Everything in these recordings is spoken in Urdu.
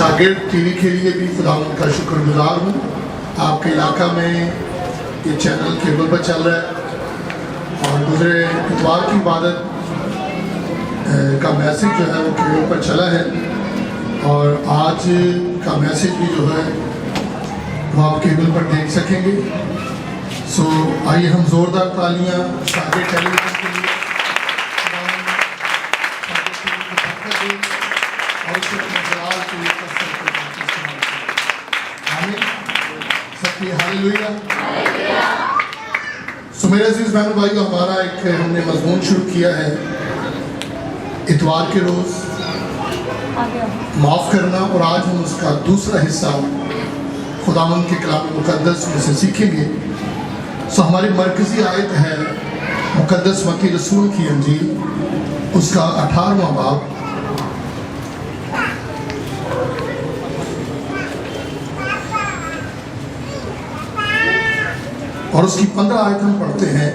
شاگرد ٹی وی کے لیے بھی خدا ان کا شکر گزار ہوں. آپ کے علاقہ میں یہ چینل کیبل پر چل رہا ہے اور گزرے اتوار کی عبادت کا میسج جو ہے وہ کیبل پر چلا ہے اور آج کا میسج بھی جو ہے وہ آپ کیبل پر دیکھ سکیں گے. سو آئیے ہم زوردار تالیاں شاگرد ٹیلی ویژن کے لیے اور اس اپنے جلال کے لیے سب کی ہاللیلویا. سو میرے عزیز بہنوں بھائیو، ہمارا ایک ہم نے مضمون شروع کیا ہے اتوار کے روز معاف کرنا، اور آج ہم اس کا دوسرا حصہ خداوند کے کلام مقدس میں سے سیکھیں گے. سو ہماری مرکزی آیت ہے مقدس متی رسول کی انجیل، اس کا 18واں باب. اور اس کی 15 آیت ہم پڑھتے ہیں.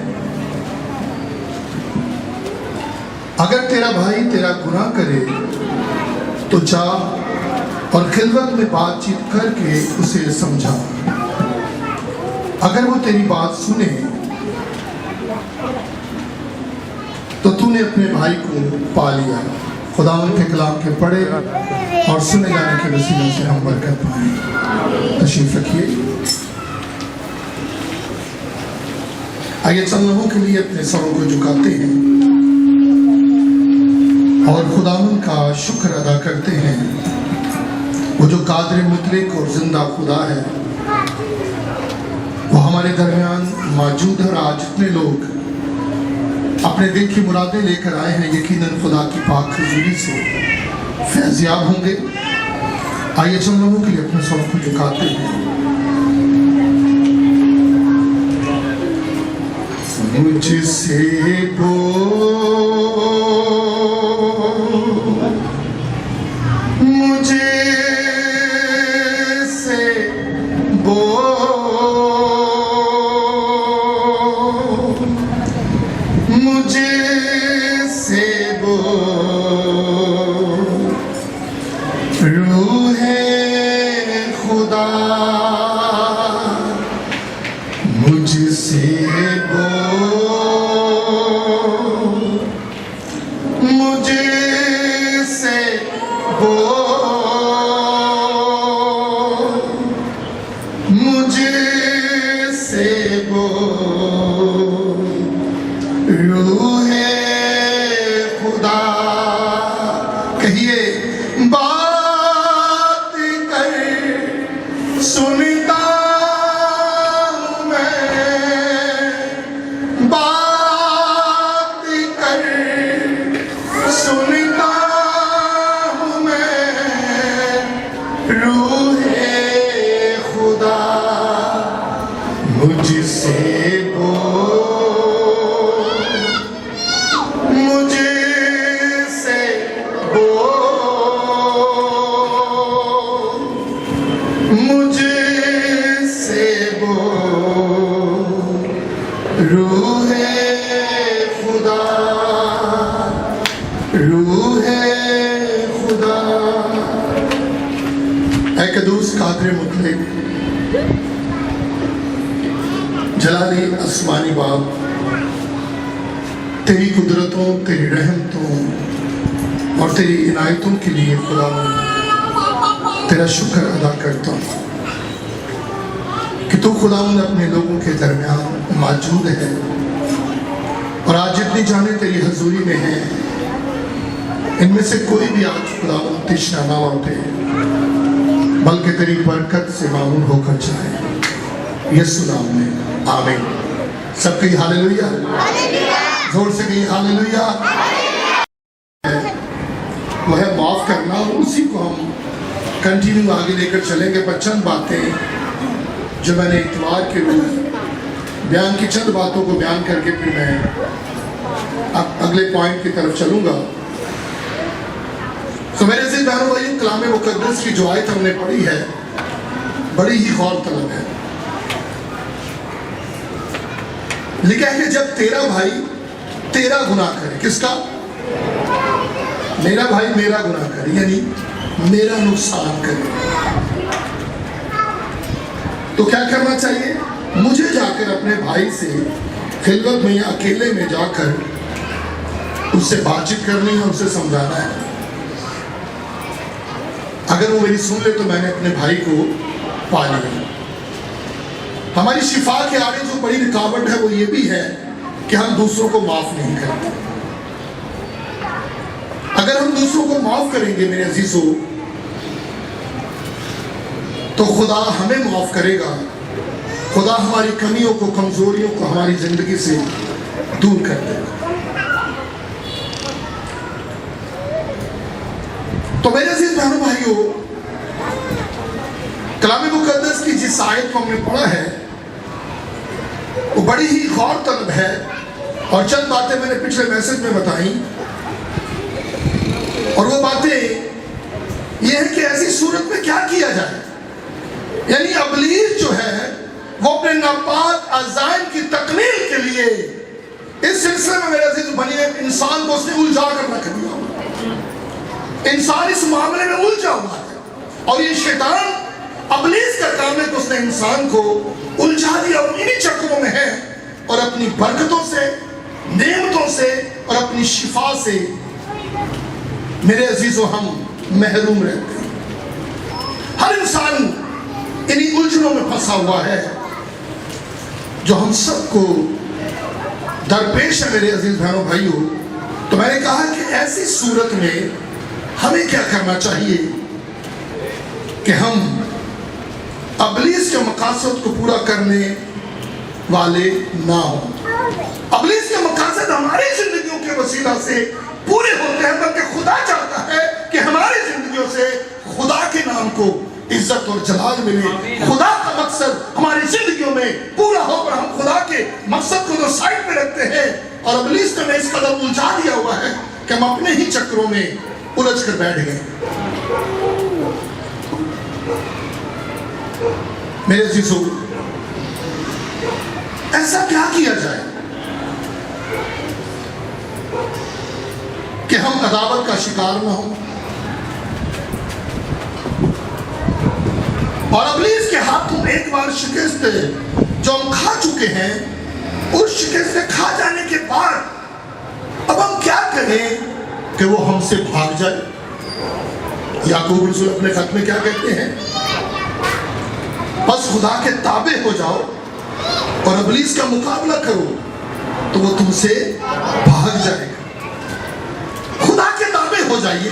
اگر تیرا بھائی تیرا گناہ کرے تو جا اور خلوت میں بات چیت کر کے اسے سمجھا. اگر وہ تیری بات سنے تو تو نے اپنے بھائی کو پا لیا. خداوند کے کلام کے پڑھے اور سنے جانے کے وسیلے سے ہم برکت پائیں. تشریف رکھیے. آئیے چند لوگوں کے لیے اپنے سروں کو جھکاتے ہیں اور خداوند کا شکر ادا کرتے ہیں. وہ جو قادر مطلق اور زندہ خدا ہے، وہ ہمارے درمیان موجود ہے. اور آج جتنے لوگ اپنے دل کی مرادیں لے کر آئے ہیں، یقیناً خدا کی پاک حضوری سے فیضیاب ہوں گے. آئیے چند لوگوں کے لیے اپنے سروں کو جھکاتے ہیں. مجھ سے قادر مطلق جلالی آسمانی باپ، تیری قدرتوں، تیری رحمتوں اور تیری عنایتوں کے لیے خداوند تیرا شکر ادا کرتا ہوں کہ تو خداوند اپنے لوگوں کے درمیان موجود ہے. اور آج جتنی جانیں تیری حضوری میں ہیں، ان میں سے کوئی بھی آج خداوند تشنا نہ اٹھے، بلکہ تیری برکت سے معمول ہو کر جائے. یسوع نام میں آمین. سب کہیں ہاللیلویا. زور سے کہیں ہاللیلویا. وہ ہے معاف کرنا، اور اسی کو ہم کنٹینیو آگے لے کر چلیں گے. پر چند باتیں جو میں نے اتوار کے روز بیان کی، چند باتوں کو بیان کر کے پھر میں اب اگلے پوائنٹ کی طرف چلوں گا. تو میرے عزیز بہنوں بھائیو، کلام مقدس کی جو آیت ہم نے پڑھی ہے بڑی ہی غور طلب ہے. لکھا ہے کہ جب تیرا بھائی تیرا گناہ کرے، کس کا؟ میرا بھائی میرا گناہ کرے، یعنی میرا نقصان کرے تو کیا کرنا چاہیے؟ مجھے جا کر اپنے بھائی سے خلوت میں یا اکیلے میں جا کر اس سے بات چیت کرنی ہے، اسے سمجھانا ہے۔ اگر وہ میری سن لے تو میں نے اپنے بھائی کو پا لیا۔ ہماری شفا کے آگے جو بڑی رکاوٹ ہے وہ یہ بھی ہے کہ ہم دوسروں کو معاف نہیں کرتے۔ اگر ہم دوسروں کو معاف کریں گے میرے عزیزو تو خدا ہمیں معاف کرے گا، خدا ہماری کمیوں کو، کمزوریوں کو ہماری زندگی سے دور کر دے گا۔ تو میرے عزیز بہنوں بھائیوں، کلام مقدس کی جس آیت کو ہم نے پڑھا ہے وہ بڑی ہی غور طلب ہے، اور چند باتیں میں نے پچھلے میسج میں بتائیں، اور وہ باتیں یہ ہے کہ ایسی صورت میں کیا کیا جائے۔ یعنی ابلیس جو ہے وہ اپنے ناپاک عزائم کی تکمیل کے لیے اس سلسلے میں میرے عزیز بنی ایک انسان کو اس نے الجھا کر رکھ دیا ہوا۔ انسان اس معاملے میں الجھا ہوا ہے، اور یہ شیطان ابلیس کا کام ہے کہ اس نے انسان کو الجھا دیا، اور انہی چکروں میں ہے، اور اپنی برکتوں سے، نعمتوں سے اور اپنی شفا سے میرے عزیزو ہم محروم رہتے ہیں۔ ہر انسان انہی الجھنوں میں پھنسا ہوا ہے جو ہم سب کو درپیش ہے میرے عزیز بہنوں بھائیوں۔ تو میں نے کہا کہ ایسی صورت میں ہمیں کیا کرنا چاہیے کہ ہم ابلیس کے مقاصد کو پورا کرنے والے نہ ہوں۔ ابلیس کے مقاصد ہماری زندگیوں کے وسیلہ سے پورے ہوتے ہیں، بلکہ خدا چاہتا ہے کہ ہماری زندگیوں سے خدا کے نام کو عزت اور جلال ملے، خدا کا مقصد ہماری زندگیوں میں پورا ہو، اور ہم خدا کے مقصد کو جو سائڈ پہ رکھتے ہیں، اور ابلیس نے اس قدر الجھا دیا ہوا ہے کہ ہم اپنے ہی چکروں میں الجھ کر بیٹھ گئے۔ میرے عزیزو، ایسا کیا کیا جائے کہ ہم عداوت کا شکار نہ ہوں، اور ابلیس کے ہاتھوں ایک بار شکست جو ہم کھا چکے ہیں، اس شکست سے کھا جانے کے بعد اب ہم کیا کریں کہ وہ ہم سے بھاگ جائے۔ یعقوب رسول اپنے خط میں کیا کہتے ہیں؟ بس خدا کے تابع ہو جاؤ اور ابلیس کا مقابلہ کرو تو وہ تم سے بھاگ جائے گا۔ خدا کے تابع ہو جائیے۔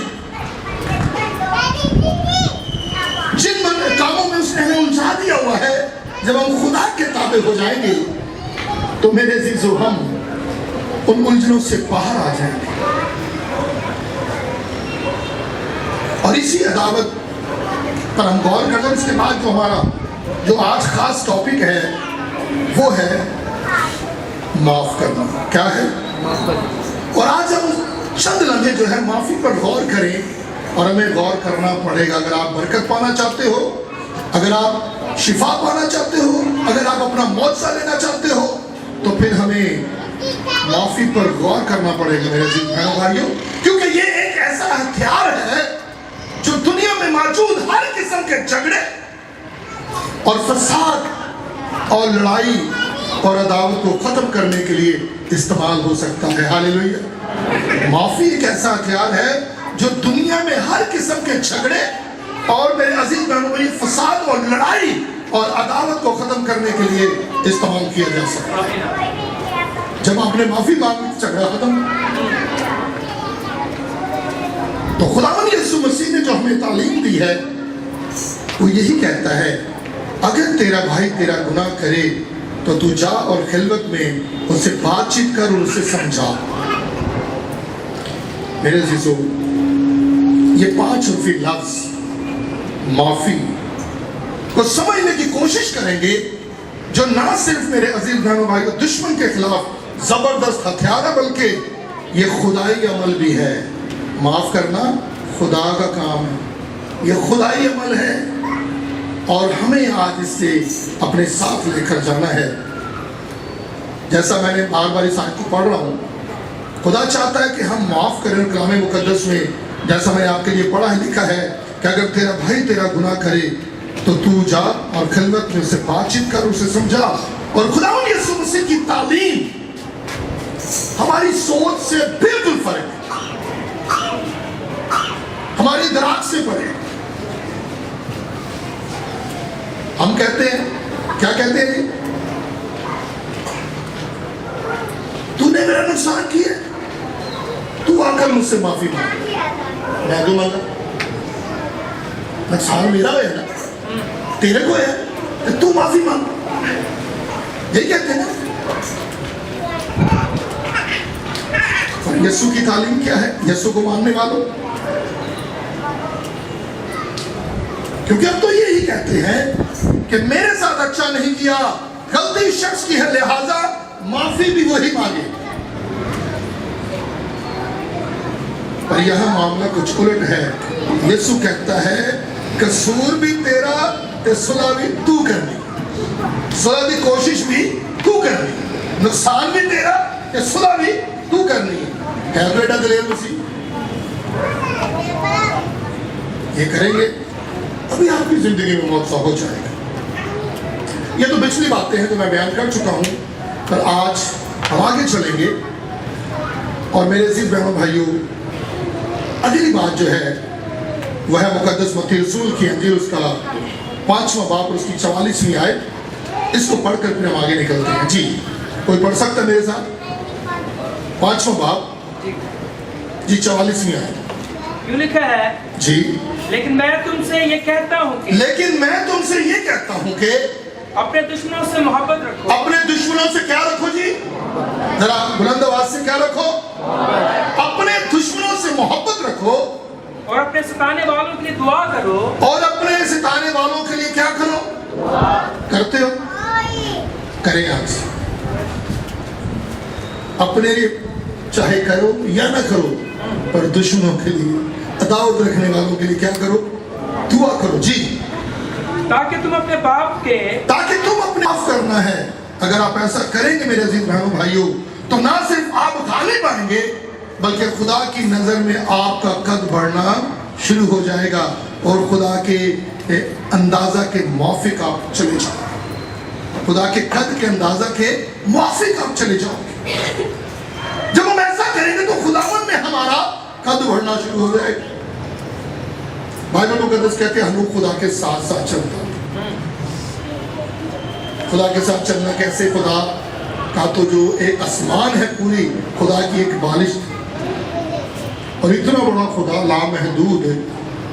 جن کاموں میں اس نے ہمیں الجھا دیا ہوا ہے، جب ہم خدا کے تابع ہو جائیں گے تو میرے عزیزو ہم ان الجھنوں سے باہر آ جائیں گے۔ اور اسی عداوت پر ہم غور کرتے ہیں۔ اس کے بعد جو ہمارا جو آج خاص ٹاپک ہے وہ ہے معاف کرنا۔ کیا ہے؟ اور آج ہم چند لمحے جو ہے معافی پر غور کریں، اور ہمیں غور کرنا پڑے گا۔ اگر آپ برکت پانا چاہتے ہو، اگر آپ شفا پانا چاہتے ہو، اگر آپ اپنا معجزہ لینا چاہتے ہو، تو پھر ہمیں معافی پر غور کرنا پڑے گا میرے عزیز بہنوں بھائیوں، کیونکہ یہ ایک ایسا ہتھیار ہے جو دنیا میں موجود ہر قسم کے جھگڑے اور فساد اور لڑائی اور عداوت کو ختم کرنے کے لیے استعمال ہو سکتا ہے۔ ہاللیلویہ۔ معافی ایک ایسا ہتھیار ہے جو دنیا میں ہر قسم کے جھگڑے اور میرے عزیز بہنوں بھائی فساد اور لڑائی اور عداوت کو ختم کرنے کے لیے استعمال کیا جا سکتا ہے۔ جب آپ نے معافی مانگی جھگڑا ختم۔ تو خداوند یسوع مسیح نے جو ہمیں تعلیم دی ہے وہ یہی کہتا ہے، اگر تیرا بھائی تیرا گناہ کرے تو تو جا اور خلوت میں اس سے بات چیت کر اور اسے سمجھا۔ میرے عزیزو، یہ 5 حرفی لفظ معافی کو سمجھنے کی کوشش کریں گے، جو نہ صرف میرے عزیز بہنوں بھائیوں دشمن کے خلاف زبردست ہتھیار ہے، بلکہ یہ خدائی عمل بھی ہے۔ معاف کرنا خدا کا کام ہے، یہ خدائی عمل ہے، اور ہمیں آج اس سے اپنے ساتھ لے کر جانا ہے۔ جیسا میں نے بار بار اس آیت کو پڑھ رہا ہوں، خدا چاہتا ہے کہ ہم معاف کریں۔ کلام مقدس میں جیسا میں نے آپ کے لیے پڑھا ہے، لکھا ہے کہ اگر تیرا بھائی تیرا گناہ کرے تو تو جا اور خلوت میں اسے بات چیت کر، اسے سمجھا. اور خداوند یسوع مسیح کی تعلیم ہماری سوچ سے بالکل فرق ہے، ہماری درخت سے پڑے. ہم کہتے ہیں، کیا کہتے ہیں؟ تو نے میرا نقصان کیا، تو آ کر مجھ سے معافی مانگ. میں تو مانگا نقصان میرا ہے نا، تیرے کو ہے، تو معافی مانگ. یہی کہتے ہیں نا. اور یسوع کی تعلیم کیا ہے یسوع کو ماننے والوں؟ کیونکہ اب تو یہی کہتے ہیں کہ میرے ساتھ اچھا نہیں کیا، غلطی شخص کی ہے، لہذا معافی بھی وہی مانگے. پر یہاں معاملہ کچھ الٹ ہے. یسوع کہتا ہے قصور بھی تیرا تے صلح بھی تو کرنی، صلح کی کوشش بھی تو کرنی، نقصان بھی تیرا تے صلح بھی تو کرنی. ہے بیٹا دلیر مسیح یہ کریں گے ابھی آپ کی زندگی میں موت سا ہو جائے گا. یہ تو پچھلی باتیں ہیں جو میں بیان کر چکا ہوں، پر آج ہم آگے چلیں گے. اور میرے عزیز بہنوں بھائیوں، اگلی بات جو ہے وہ ہے مقدس متی رسول کی انجیل، اس کا 5واں باب اور اس کی 44ویں آیت. اس کو پڑھ کر پھر ہم آگے نکلتے ہیں. جی کوئی پڑھ سکتا ہے میرے ساتھ؟ 5واں باب جی 44ویں آیت. یوں لکھا ہے جی لیکن میں تم سے یہ کہتا ہوں کہ اپنے دشمنوں سے محبت رکھو. اپنے دشمنوں سے کیا رکھو جی؟ ذرا بلند آواز سے کیا رکھو؟ اپنے دشمنوں سے محبت رکھو. اور اپنے ستانے والوں کے لیے دعا کرو. اور اپنے ستانے والوں کے لیے کیا کرو؟ کرتے ہو؟ کریں آج سے. اپنے لیے چاہے کرو یا نہ کرو، پر دشمنوں کے لیے، عداوت رکھنے والوں کے لیے کیا کرو؟ دعا کرو. جی تاکہ تم اپنے معاف کرنا ہے. اگر آپ ایسا کریں گے میرے عزیز بہنوں بھائیوں، تو نہ صرف آپ غالب آئیں گے بلکہ خدا کی نظر میں آپ کا قد بڑھنا شروع ہو جائے گا، اور خدا کے اندازہ کے موافق آپ چلے جاؤ گے. خدا کے قد کے اندازہ کے موافق آپ چلے جاؤ گے. جب ہم ایسا کریں گے تو خداوند میں ہمارا قد بڑھنا شروع ہو جائے گا. بائبل مقدس کہتے ہیں ہنوک خدا کے ساتھ ساتھ چلتا. خدا کے ساتھ چلنا کیسے؟ خدا کا تو جو ایک آسمان ہے پوری، خدا کی ایک بالش، اور اتنا بڑا خدا لامحدود ہے.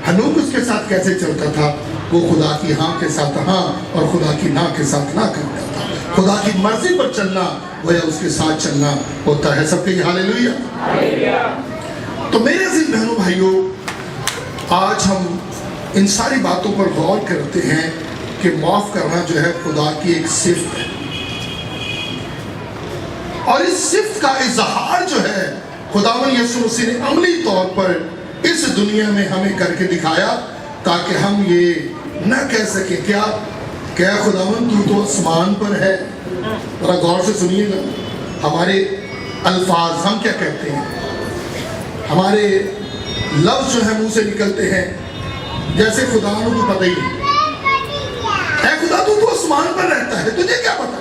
ہنوک اس کے ساتھ کیسے چلتا تھا؟ وہ خدا کی ہاں کے ساتھ ہاں اور خدا کی نہ کے ساتھ نہ کرتا تھا. خدا کی مرضی پر چلنا گویا اس کے ساتھ چلنا ہوتا ہے. سب کے ہاللیلویا. تو میرے عزیز بہنوں بھائیوں، آج ہم ان ساری باتوں پر غور کرتے ہیں کہ معاف کرنا جو ہے خدا کی ایک صفت ہے، اور اس صفت کا اظہار جو ہے خداوند یسوع مسیح نے عملی طور پر اس دنیا میں ہمیں کر کے دکھایا، تاکہ ہم یہ نہ کہہ سکیں کیا خداوند تو آسمان پر ہے. ذرا غور سے سنیے گا. ہمارے الفاظ ہم کیا کہتے ہیں، ہمارے لفظ جو ہے منہ سے نکلتے ہیں جیسے خداوند کو پتہ ہی نہیں. اے خدا تو آسمان پر رہتا ہے، تجھے کیا پتا؟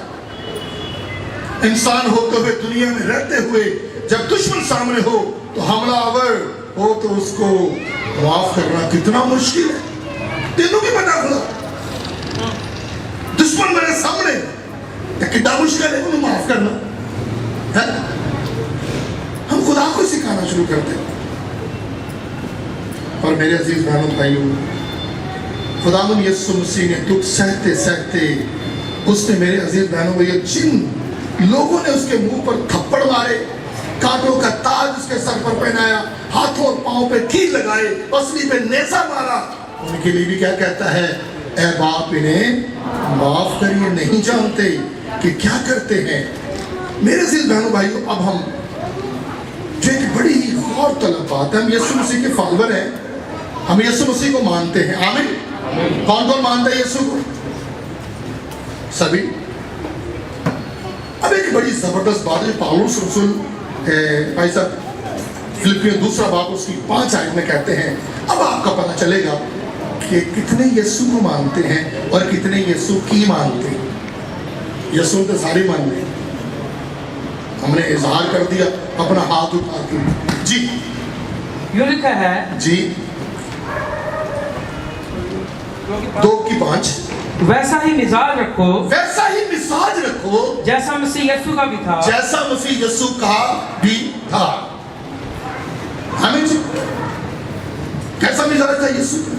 انسان ہوتے ہوئے دنیا میں رہتے ہوئے جب دشمن سامنے ہو تو حملہ آور ہو تو اس کو معاف کرنا کتنا مشکل ہے. تینوں کی پتا خدا دشمن میرے سامنے کتنا مشکل ہے انہیں معاف کرنا ہے. ہم خدا کو سکھانا شروع کرتے ہیں. اور میرے عزیز بہنوں بھائیوں، خداوند یسوع مسیح نے دکھ سہتے سہتے، اس نے میرے عزیز بہنوں بھائیوں، جن لوگوں نے اس کے منہ پر تھپڑ مارے، کانٹوں کا تاج اس کے سر پر پہنایا، ہاتھوں اور پاؤں پہ کیل لگائے، پسلی پہ نیزہ مارا، ان کے لیے بھی کیا کہتا ہے؟ اے باپ انہیں معاف کریے، نہیں جانتے کہ کیا کرتے ہیں. میرے عزیز بہنوں بھائیوں، اب ہم جو ایک بڑی ہی غور طلب بات ہے، ہم یسوع مسیح کے فالوور ہیں، ہم یسوع مسیح کو مانتے ہیں. آمین. کون کون مانتا ہے یسوع کو؟ سبھی. اب ایک بڑی زبردست بات ہے پاولس رسول بھائی صاحب فلپیوں 2 باب اس کی 5 آیت میں کہتے ہیں. اب آپ کا پتہ چلے گا کہ کتنے یسوع کو مانتے ہیں اور کتنے یسوع کی مانتے ہیں. یسوع تو سارے مان لیں, ہم نے اظہار کر دیا اپنا ہاتھ اٹھا کے. جی یوں لکھا ہے جی 2:5 ویسا ہی مزاج رکھو ویسا ہی مزاج رکھو جیسا مسیح یسوع کا بھی تھا. جیسا مسیح یسوع کا بھی تھا. ہمیں جی کیسا مزاج تھا یسوع کا؟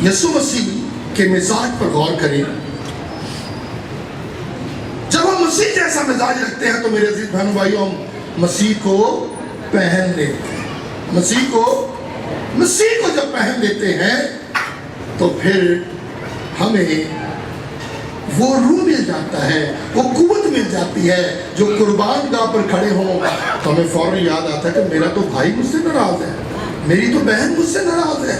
یسوع مسیح کے مزاج پر غور کریں. جب ہم مسیح جیسا مزاج رکھتے ہیں تو میرے عزیز بہنوں بھائیوں ہم مسیح کو پہن لیتے ہیں. مسیح کو جب پہن لیتے ہیں تو پھر ہمیں وہ روح مل جاتا ہے, وہ قوت مل جاتی ہے. جو قربان گاہ پر کھڑے ہوں تو ہمیں فوراً یاد آتا ہے کہ میرا تو بھائی مجھ سے ناراض ہے, میری تو بہن مجھ سے ناراض ہے.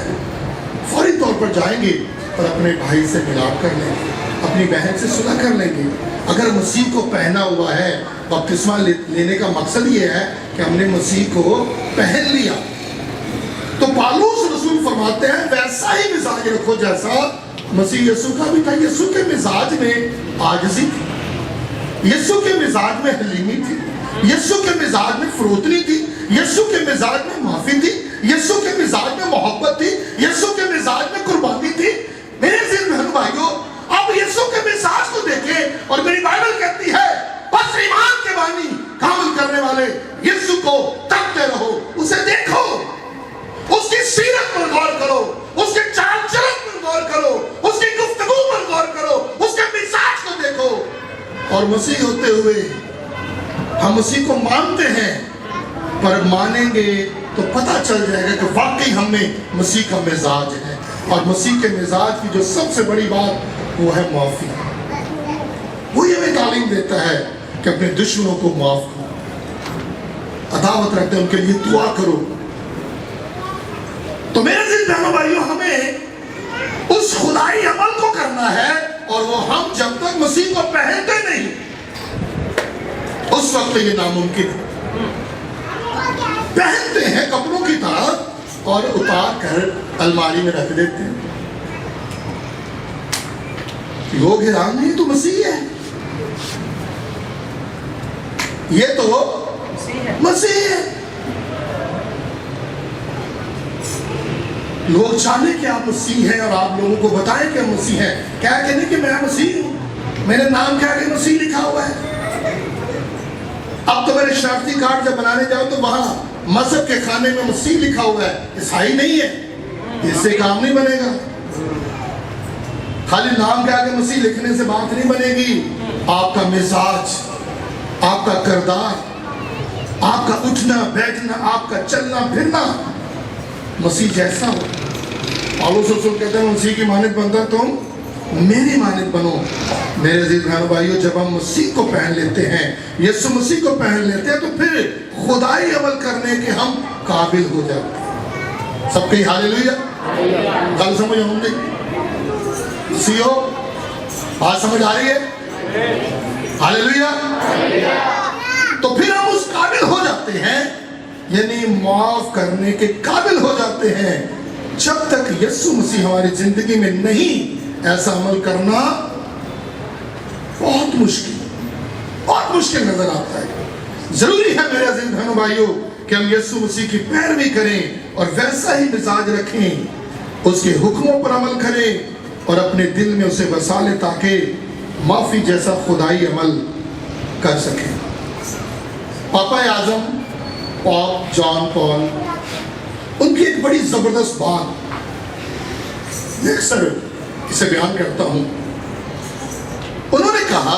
فوری طور پر جائیں گے اور اپنے بھائی سے ملاپ کر لیں گے, اپنی بہن سے صلح کر لیں گے. اگر مسیح کو پہنا ہوا ہے, بپتسمہ لینے کا مقصد یہ ہے کہ ہم نے مسیح کو پہن لیا. تو پالوس رسول فرماتے ہیں ویسا ہی مزاج رکھو جیسا مسیح یسوع کا بھی تھا. یسوع کے مزاج میں عاجزی تھی, یسوع کے مزاج میں حلیمی تھی, یسوع کے مزاج میں فروتنی تھی, یسوع کے مزاج میں معافی تھی, یسوع کے مزاج میں محبت تھی, یسوع کے مزاج میں قربانی تھی. میرے عزیز بہن بھائیوں اب یسوع کے مزاج کو دیکھیں اور میری بائبل کہتی ہے بس ایمان کے بانی کامل کرنے والے یسوع کو تکتے رہو, اسے دیکھو, اس کی سیرت پر غور کرو, اس کے چال چلن پر غور کرو, اس کی گفتگو پر غور کرو, اس کے مزاج کو دیکھو. اور مسیح ہوتے ہوئے ہم مسیح کو مانتے ہیں, پر مانیں گے تو پتہ چل جائے گا کہ واقعی ہم میں مسیح کا مزاج ہے. اور مسیح کے مزاج کی جو سب سے بڑی بات وہ ہے معافی. وہی ہمیں تعلیم دیتا ہے کہ اپنے دشمنوں کو معاف کرو, عداوت رکھتے ہیں ان کے لیے دعا کرو. تو میرے عزیز بہنوں بھائیوں ہمیں اس خدائی عمل کو کرنا ہے, اور وہ ہم جب تک مسیح کو پہنتے نہیں اس وقت یہ ناممکن ہے. پہنتے ہیں کپڑوں کی طرح اور اتار کر الماری میں رکھ دیتے ہیں. لوگ حیران نہیں, تو مسیح ہے, یہ تو مسیح ہے. لوگ چاہنے کہ آپ مسیح ہیں اور آپ لوگوں کو بتائیں کہ ہم مسیح ہیں. کیا کہنے کہ میں مسیح ہوں, میرے نام کیا کہ مسیح لکھا ہوا ہے. اب تو میرے شناختی کارڈ جب بنانے جاؤ تو وہاں مذہب کے خانے میں مسیح لکھا ہوا ہے, عیسائی نہیں ہے. اس سے کام نہیں بنے گا. خالی نام کیا کہ مسیح لکھنے سے بات نہیں بنے گی. آپ کا مزاج, آپ کا کردار, آپ کا اٹھنا بیٹھنا, آپ کا چلنا پھرنا مسیح جیسا ہو. پالوس رسول کہتے ہیں مسیح کی مانند بنتا تم میری مانند بنو. میرے عزیز بہنوں بھائیوں جب ہم مسیح کو پہن لیتے ہیں, یسوع مسیح کو پہن لیتے ہیں, تو پھر خدائی عمل کرنے کے ہم قابل ہو جاتے ہیں. سب کہیں ہاللیلویا. گل سمجھ ہوں گے مسیح ہو, بات سمجھ آ رہی ہے؟ ہاللیلویا. تو پھر ہم اس قابل ہو جاتے ہیں, یعنی معاف کرنے کے قابل ہو جاتے ہیں. جب تک یسوع مسیح ہماری زندگی میں نہیں, ایسا عمل کرنا بہت مشکل نظر آتا ہے. ضروری ہے میرے عزیز بہنوں بھائیوں کہ ہم یسوع مسیح کی پیروی کریں اور ویسا ہی مزاج رکھیں, اس کے حکموں پر عمل کریں اور اپنے دل میں اسے بسا لیں تاکہ معافی جیسا خدائی عمل کر سکیں. پاپا اعظم پاپ جان پال, ان کی ایک بڑی زبردست بات میں اکثر اسے بیان کرتا ہوں. انہوں نے کہا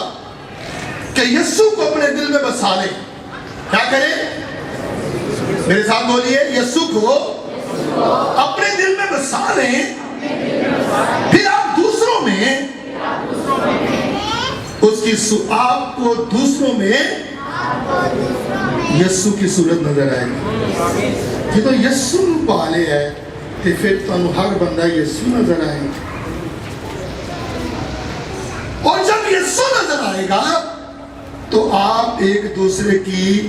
کہ یسوع کو اپنے دل میں بسا لیں. کیا کریں؟ میرے ساتھ بولیے, یسوع کو اپنے دل میں بسا لیں, پھر آپ دوسروں میں اس کی آپ کو دوسروں میں یسوع کی صورت نظر آئے گی. یہ تو یسوع پالے ہے تو پھر تمہیں ہر بندہ یسوع نظر آئے گا. اور جب یسوع نظر آئے گا تو آپ ایک دوسرے کی